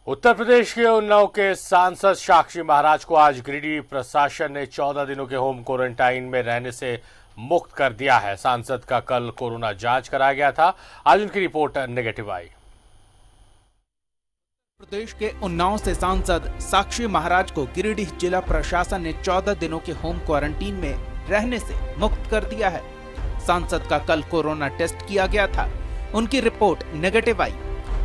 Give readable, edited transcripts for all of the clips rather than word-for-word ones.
उत्तर प्रदेश के उन्नाव के सांसद साक्षी महाराज को आज गिरिडीह प्रशासन ने 14 दिनों के होम क्वारंटाइन में रहने से मुक्त कर दिया है। सांसद का कल कोरोना जांच कराया गया था। आज उनकी रिपोर्ट नेगेटिव आई। प्रदेश के उन्नाव से सांसद साक्षी महाराज को गिरिडीह जिला प्रशासन ने 14 दिनों के होम क्वारंटीन में रहने से मुक्त कर दिया है। सांसद का कल कोरोना टेस्ट किया गया था। उनकी रिपोर्ट नेगेटिव आई।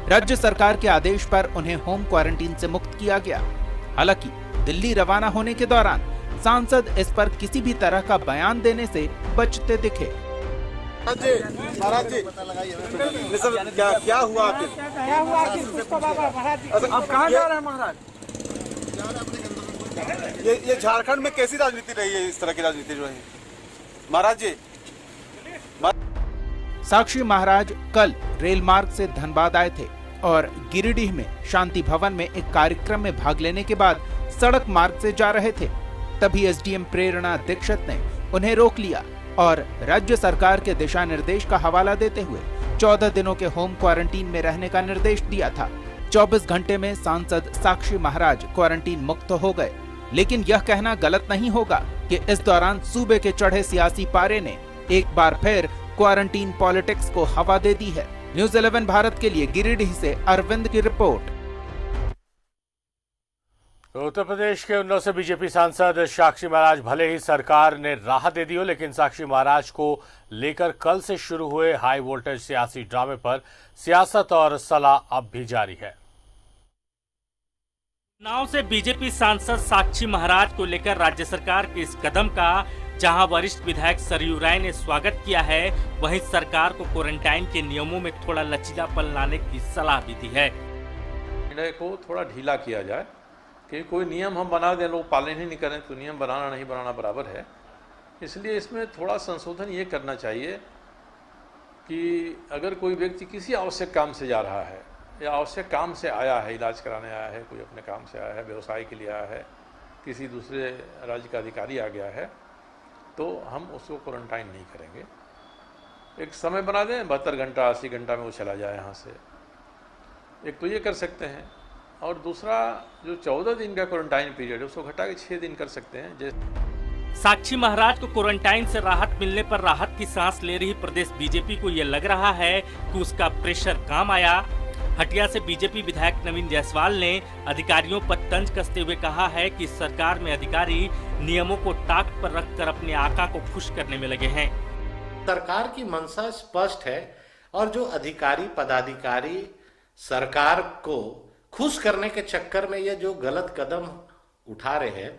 राज्य सरकार के आदेश पर उन्हें होम क्वारंटीन से मुक्त किया गया। हालांकि दिल्ली रवाना होने के दौरान सांसद इस पर किसी भी तरह का बयान देने से बचते दिखे। महाराज जी, क्या हुआ आखिर? अब कहाँ जा रहे हैं महाराज? ये झारखंड में कैसी राजनीति रही है? इस तरह की राजनीति जो है महाराज जी। साक्षी महाराज कल रेल मार्ग से धनबाद आए थे और गिरिडीह में शांति भवन में एक कार्यक्रम में भाग लेने के बाद सड़क मार्ग से जा रहे थे। तभी एसडीएम प्रेरणा दीक्षित ने उन्हें रोक लिया और राज्य सरकार के दिशा निर्देश का हवाला देते हुए 14 दिनों के होम क्वारंटीन में रहने का निर्देश दिया था। 24 घंटे में सांसद साक्षी महाराज क्वारंटीन मुक्त हो गए। लेकिन यह कहना गलत नहीं होगा कि इस दौरान सूबे के चढ़े सियासी पारे ने एक बार फिर क्वारंटीन पॉलिटिक्स को हवा दे दी है। न्यूज़ 11 भारत के लिए गिरिडीह से अरविंद की रिपोर्ट। उत्तर प्रदेश के उन्नाव से बीजेपी सांसद साक्षी महाराज भले ही सरकार ने राहत दे दी हो, लेकिन साक्षी महाराज को लेकर कल से शुरू हुए हाई वोल्टेज सियासी ड्रामे पर सियासत और सलाह अब भी जारी है। उन्नाव से बीजेपी सांसद साक्षी महाराज को लेकर राज्य सरकार के इस कदम का जहां वरिष्ठ विधायक सरयू राय ने स्वागत किया है, वहीं सरकार को क्वारंटाइन के नियमों में थोड़ा लचीलापन लाने की सलाह भी दी है। निर्णय को थोड़ा ढीला किया जाए कि कोई नियम हम बना दें, लोग पालन ही नहीं करें तो नियम बनाना नहीं बनाना बराबर है। इसलिए इसमें थोड़ा संशोधन ये करना चाहिए कि अगर कोई व्यक्ति किसी आवश्यक काम से जा रहा है या आवश्यक काम से आया है, इलाज कराने आया है, कोई अपने काम से आया है, व्यवसाय के लिए आया है, किसी दूसरे राज्य का अधिकारी आ गया है, तो हम उसको क्वारंटाइन नहीं करेंगे। एक समय बना दें, 72 घंटा 80 घंटा में वो चला जाए यहाँ से। एक तो ये कर सकते हैं, और दूसरा जो 14 दिन का क्वारंटाइन पीरियड है उसको घटा के 6 दिन कर सकते हैं। साक्षी महाराज को क्वारंटाइन से राहत मिलने पर राहत की सांस ले रही प्रदेश बीजेपी को ये लग रहा है कि उसका प्रेशर काम आया। हटिया से बीजेपी विधायक नवीन जायसवाल ने अधिकारियों पर तंज कसते हुए कहा है कि सरकार में अधिकारी नियमों को ताक पर रखकर अपने आका को खुश करने में लगे हैं। सरकार की मंशा स्पष्ट है और जो अधिकारी पदाधिकारी सरकार को खुश करने के चक्कर में ये जो गलत कदम उठा रहे हैं,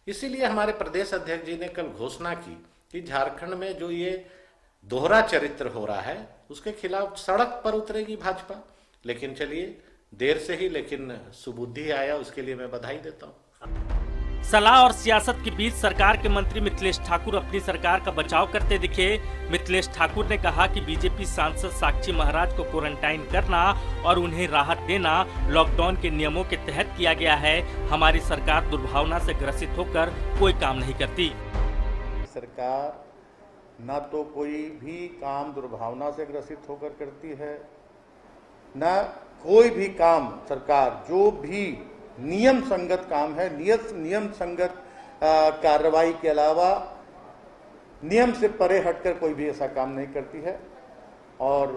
इसीलिए हमारे प्रदेश अध्यक्ष जी ने कल घोषणा की कि झारखंड में जो ये दोहरा चरित्र हो रहा है उसके खिलाफ सड़क पर उतरेगी भाजपा। लेकिन चलिए, देर से ही लेकिन सुबुद्धि आया, उसके लिए मैं बधाई देता हूँ। सलाह और सियासत के बीच सरकार के मंत्री मिथिलेश ठाकुर अपनी सरकार का बचाव करते दिखे। मिथिलेश ठाकुर ने कहा कि बीजेपी सांसद साक्षी महाराज को क्वारंटाइन करना और उन्हें राहत देना लॉकडाउन के नियमों के तहत किया गया है। हमारी सरकार दुर्भावना से ग्रसित होकर कोई काम नहीं करती। सरकार न तो कोई भी काम दुर्भावना से ग्रसित होकर करती है, न कोई भी काम सरकार जो भी नियम संगत काम है, नियम संगत कार्रवाई के अलावा नियम से परे हटकर कोई भी ऐसा काम नहीं करती है। और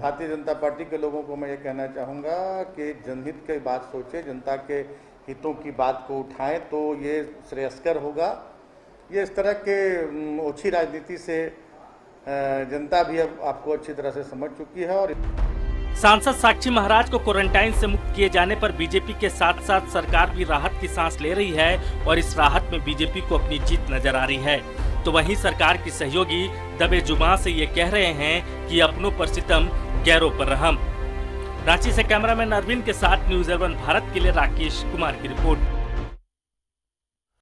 भारतीय जनता पार्टी के लोगों को मैं ये कहना चाहूँगा कि जनहित की बात सोचें, जनता के हितों की बात को उठाएं तो ये श्रेयस्कर होगा। ये इस तरह के ओछी राजनीति से जनता भी अब आपको अच्छी तरह से समझ चुकी है। और सांसद साक्षी महाराज को क्वारंटाइन से मुक्त किए जाने पर बीजेपी के साथ साथ सरकार भी राहत की सांस ले रही है और इस राहत में बीजेपी को अपनी जीत नजर आ रही है। तो वहीं सरकार की सहयोगी दबे जुबान से ये कह रहे हैं कि अपनों पर सितम गैरों पर रहम। रांची से कैमरामैन अरविंद के साथ न्यूज़ 11 भारत के लिए राकेश कुमार की रिपोर्ट।